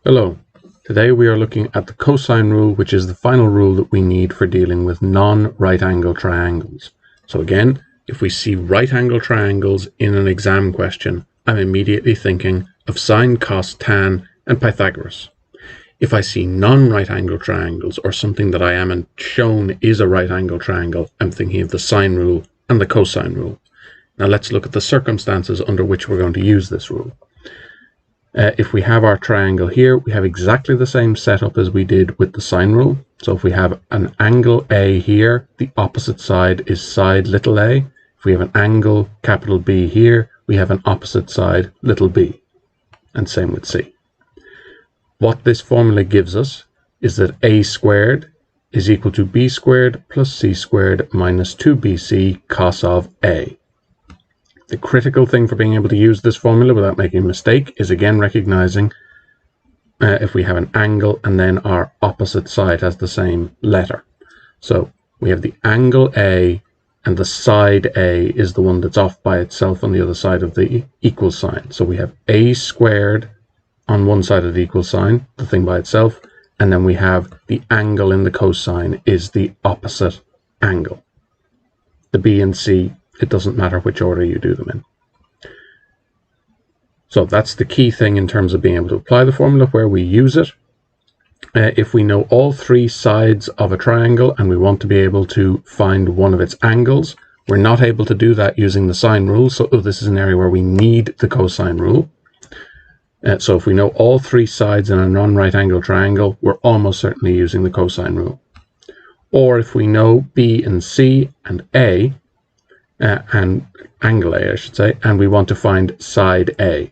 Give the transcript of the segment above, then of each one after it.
Hello. Today we are looking at the cosine rule, which is the final rule that we need for dealing with non-right angle triangles. So again, if we see right angle triangles in an exam question, I'm immediately thinking of sine, cos, tan, and Pythagoras. If I see non-right angle triangles or something that I am shown is a right angle triangle, I'm thinking of the sine rule and the cosine rule. Now let's look at the circumstances under which we're going to use this rule. If we have our triangle here, we have exactly the same setup as we did with the sine rule. So if we have an angle A here, the opposite side is side little a. If we have an angle capital B here, we have an opposite side little b. And same with C. What this formula gives us is that a squared is equal to b squared plus c squared minus 2bc cos of a. The critical thing for being able to use this formula without making a mistake is again recognizing if we have an angle and then our opposite side has the same letter. So we have the angle A and the side A is the one that's off by itself on the other side of the equal sign. So we have a squared on one side of the equal sign, the thing by itself, and then we have the angle in the cosine is the opposite angle. The B and C, it doesn't matter which order you do them in. So that's the key thing in terms of being able to apply the formula where we use it. If we know all three sides of a triangle and we want to be able to find one of its angles, we're not able to do that using the sine rule. So this is an area where we need the cosine rule. So if we know all three sides in a non-right angle triangle, we're almost certainly using the cosine rule. Or if we know B and C and A, and angle A, I should say, and we want to find side A.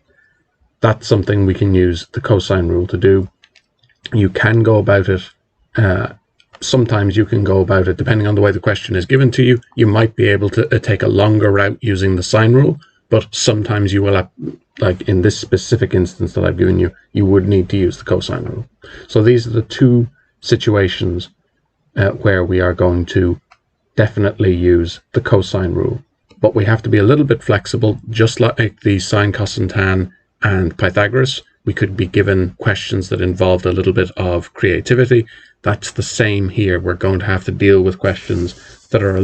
That's something we can use the cosine rule to do. You can go about it, sometimes you can go about it, depending on the way the question is given to you, you might be able to take a longer route using the sine rule, but sometimes you will have, like in this specific instance that I've given you, you would need to use the cosine rule. So these are the two situations where we are going to definitely use the cosine rule, but we have to be a little bit flexible. Just like the sine, cos, and tan and Pythagoras, we could be given questions that involved a little bit of creativity. That's the same here. We're going to have to deal with questions that are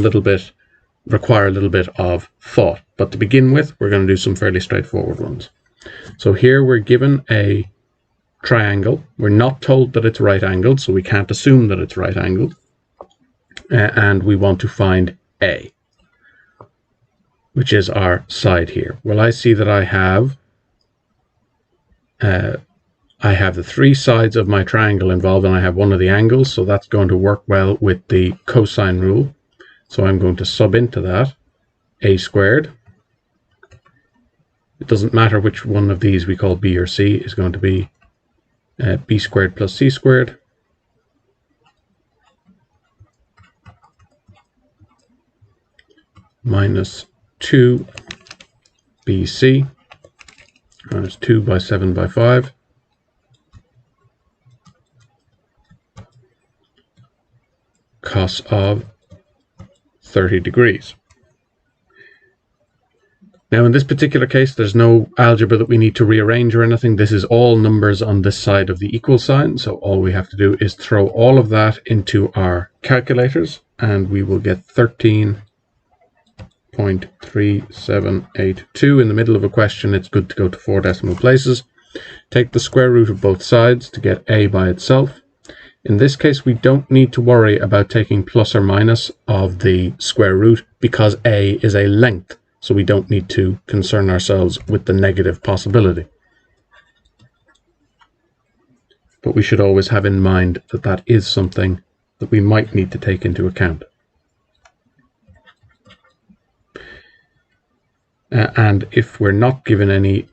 require a little bit of thought, but to begin with, we're going to do some fairly straightforward ones. So here we're given a triangle. We're not told that it's right angled, so we can't assume that it's right angled. And we want to find A, which is our side here. Well, I see that I have the three sides of my triangle involved, and I have one of the angles, so that's going to work well with the cosine rule. So I'm going to sub into that a squared. It doesn't matter which one of these we call B or C, is going to be b squared plus c squared minus 2bc minus 2 by 7 by 5 cos of 30 degrees. Now in this particular case, there's no algebra that we need to rearrange or anything. This is all numbers on this side of the equal sign. So all we have to do is throw all of that into our calculators and we will get 13.3782. In the middle of a question, it's good to go to 4 decimal places. Take the square root of both sides to get A by itself. In this case, we don't need to worry about taking plus or minus of the square root because A is a length. So we don't need to concern ourselves with the negative possibility. But we should always have in mind that that is something that we might need to take into account. And if we're not given any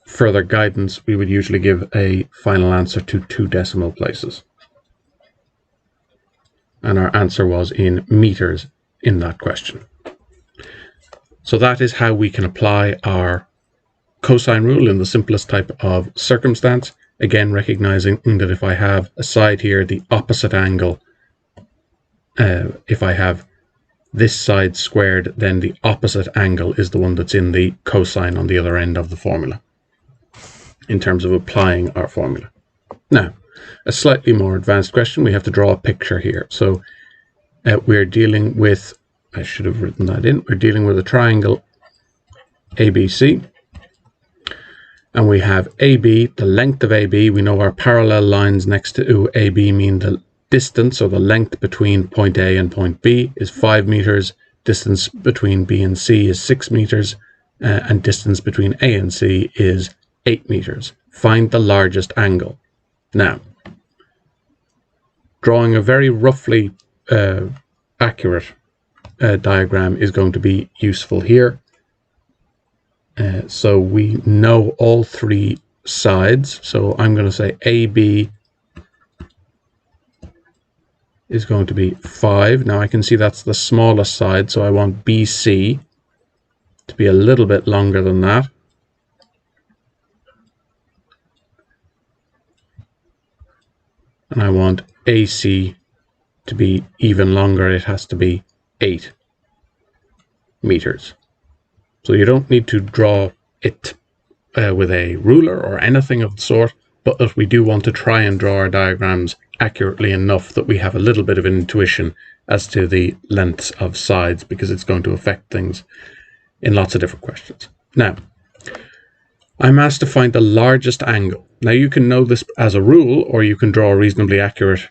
further guidance, we would usually give a final answer to 2 decimal places. And our answer was in meters in that question. So that is how we can apply our cosine rule in the simplest type of circumstance. Again, recognizing that if I have a side here, the opposite angle, if I have this side squared, then the opposite angle is the one that's in the cosine on the other end of the formula in terms of applying our formula. Now, a slightly more advanced question, we have to draw a picture here. So we're dealing with, I should have written that in, we're dealing with a triangle ABC. And we have AB, the length of AB. We know our parallel lines next to AB mean the distance, or the length between point A and point B is 5 meters. Distance between B and C is 6 meters. And distance between A and C is 8 meters. Find the largest angle. Now, drawing a very roughly accurate diagram is going to be useful here. So we know all three sides. So I'm going to say AB is going to be 5. Now I can see that's the smallest side, so I want BC to be a little bit longer than that. And I want AC to be even longer. It has to be 8 meters. So you don't need to draw it with a ruler or anything of the sort, but we do want to try and draw our diagrams accurately enough that we have a little bit of intuition as to the lengths of sides, because it's going to affect things in lots of different questions. Now, I'm asked to find the largest angle. Now, you can know this as a rule, or you can draw a reasonably accurate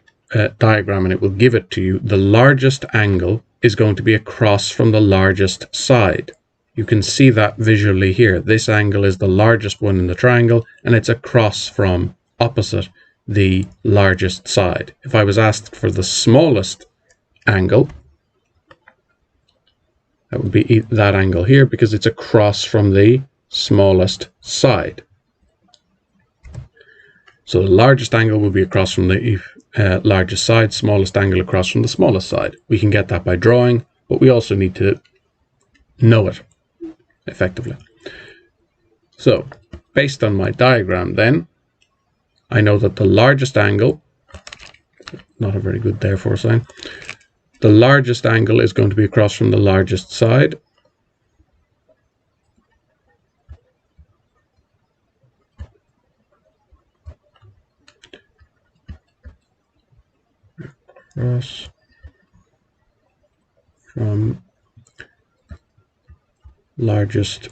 diagram and it will give it to you. The largest angle is going to be across from the largest side. You can see that visually here. This angle is the largest one in the triangle, and it's across from, opposite the largest side. If I was asked for the smallest angle, that would be that angle here, because it's across from the smallest side. So the largest angle will be across from the largest side, smallest angle across from the smallest side. We can get that by drawing, but we also need to know it effectively. So based on my diagram then, I know that the largest angle, not a very good therefore sign, the largest angle is going to be across from the largest side. Across from largest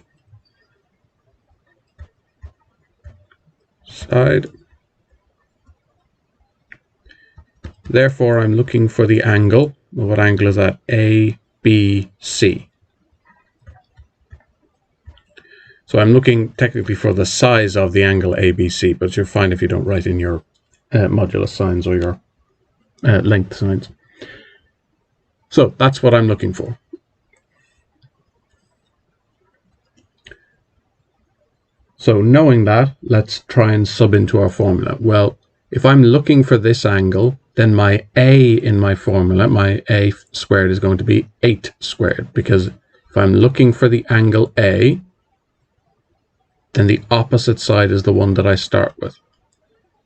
side. Therefore, I'm looking for the angle. What angle is that? ABC. So I'm looking technically for the size of the angle ABC, but you're fine if you don't write in your modulus signs or your length signs. So that's what I'm looking for. So knowing that, let's try and sub into our formula. Well, if I'm looking for this angle, then my A in my formula, my A squared, is going to be 8 squared, because if I'm looking for the angle A, then the opposite side is the one that I start with.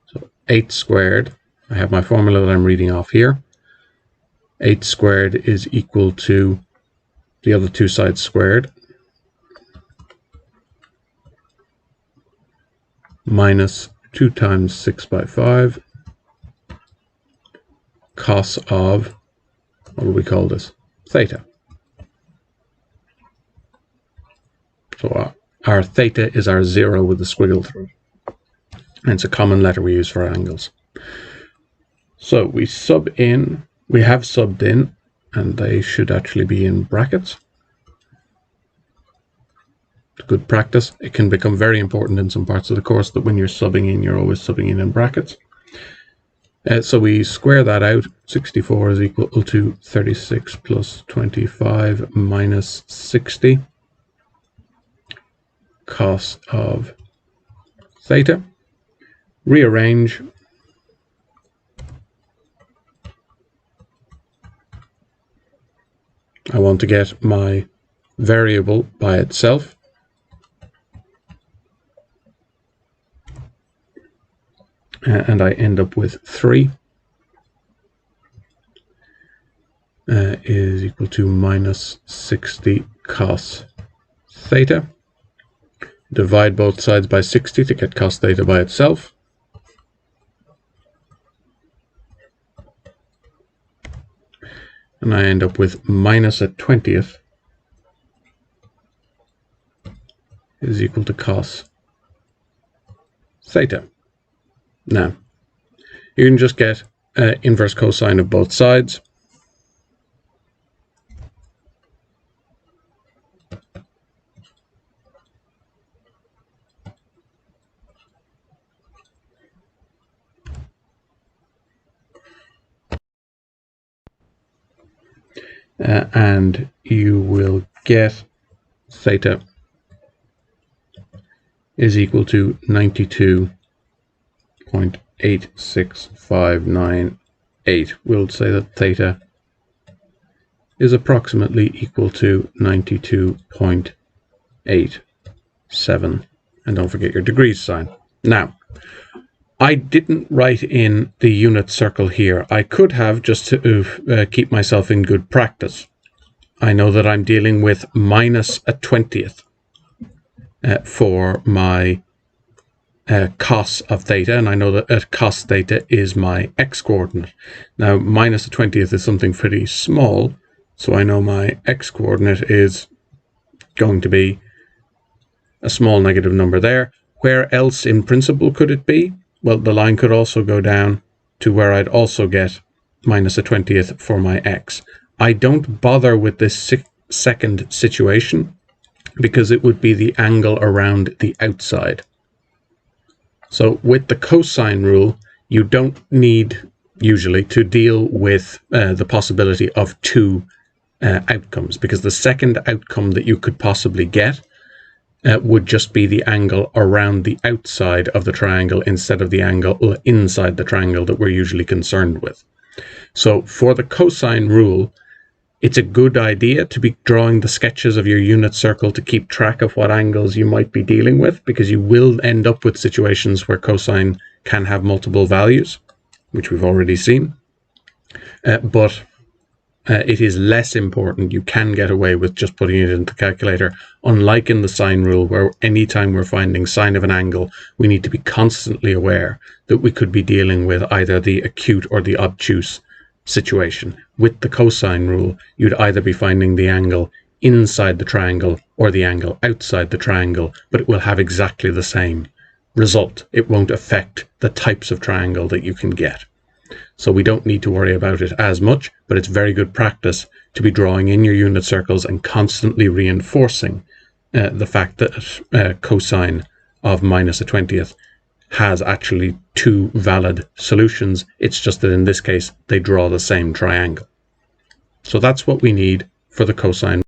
So 8 squared, I have my formula that I'm reading off here. 8 squared is equal to the other two sides squared, minus 2 times 6 by 5, cos of, what do we call this? Theta. So our theta is our 0 with the squiggle through it. And it's a common letter we use for angles. So we sub in, we have subbed in, and they should actually be in brackets. Good practice. It can become very important in some parts of the course that when you're subbing in, you're always subbing in brackets. So we square that out. 64 is equal to 36 plus 25 minus 60 cos of theta. Rearrange. I want to get my variable by itself. And I end up with 3 is equal to minus 60 cos theta. Divide both sides by 60 to get cos theta by itself. and I end up with minus a 20th is equal to cos theta. Now, you can just get inverse cosine of both sides. And you will get theta is equal to 92.86598. We'll say that theta is approximately equal to 92.87. And don't forget your degrees sign. Now, I didn't write in the unit circle here. I could have, just to keep myself in good practice. I know that I'm dealing with minus a 20th for my cos of theta, and I know that cos theta is my x-coordinate. Now, minus a 20th is something pretty small, so I know my x-coordinate is going to be a small negative number there. Where else in principle could it be? Well, the line could also go down to where I'd also get minus a 20th for my x. I don't bother with this second situation because it would be the angle around the outside. So with the cosine rule, you don't need usually to deal with the possibility of two outcomes, because the second outcome that you could possibly get would just be the angle around the outside of the triangle instead of the angle inside the triangle that we're usually concerned with. So for the cosine rule, it's a good idea to be drawing the sketches of your unit circle to keep track of what angles you might be dealing with, because you will end up with situations where cosine can have multiple values, which we've already seen. But it is less important. You can get away with just putting it into the calculator, unlike in the sine rule, where anytime we're finding sine of an angle, we need to be constantly aware that we could be dealing with either the acute or the obtuse situation. With the cosine rule, you'd either be finding the angle inside the triangle or the angle outside the triangle, but it will have exactly the same result. It won't affect the types of triangle that you can get. So we don't need to worry about it as much, but it's very good practice to be drawing in your unit circles and constantly reinforcing the fact that cosine of minus a 20th has actually two valid solutions. It's just that in this case, they draw the same triangle. So that's what we need for the cosine.